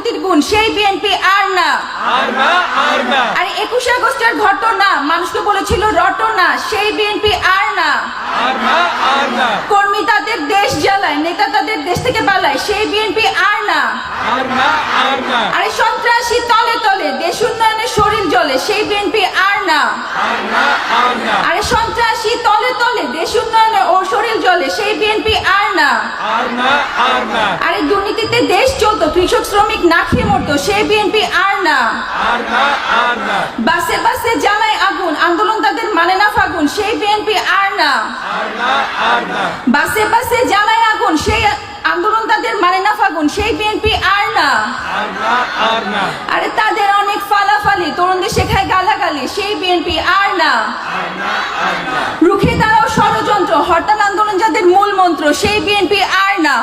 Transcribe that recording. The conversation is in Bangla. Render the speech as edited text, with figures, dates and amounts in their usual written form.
দুর্নীতির গুণ, সেই বিএনপি আর না। আরে 21 আগস্টের ঘটনা মানুষকে বলেছিল রটনা, সেই বিএনপি আর না। কর্মী তাদের দেশ জ্বালায়, নেতা তাদের দেশ থেকে পালায়, সেই বিএনপি আর না। আরে সন্ত্রাসী তলে তলে দেশ উন্নয়নের শরীর জ্বলে, সেই বিএনপি আর না। আরে সন্ত্রাসী তলে তলে দেশ উন্নয়নের ও শরীর জ্বলে, সেই বিএনপি আর না। আরে দুর্নীতিতে দেশ চলতো, কৃষক শ্রমিক না খেয়ে মরতো, সেই বিএনপি আর না। বাসে বাসে জ্বালায় আগুন, আন্দোলন তাদের মানে না ফাগুন, সেই বিএনপি আর না। বাসে বাসে জ্বালায় আগুন, সেই আন্দোলন তাদের মানে না ফাগুন, সেই বিএনপি আর না। আরে তাদের অনেক ফালাফালি, তরুণদের শেখায় গালাগালি, সেই বিএনপি আর না। রুখে দাঁড়াও ষড়যন্ত্র, হরতাল আন্দোলন যাদের মূল মন্ত্র, সেই বিএনপি আর না।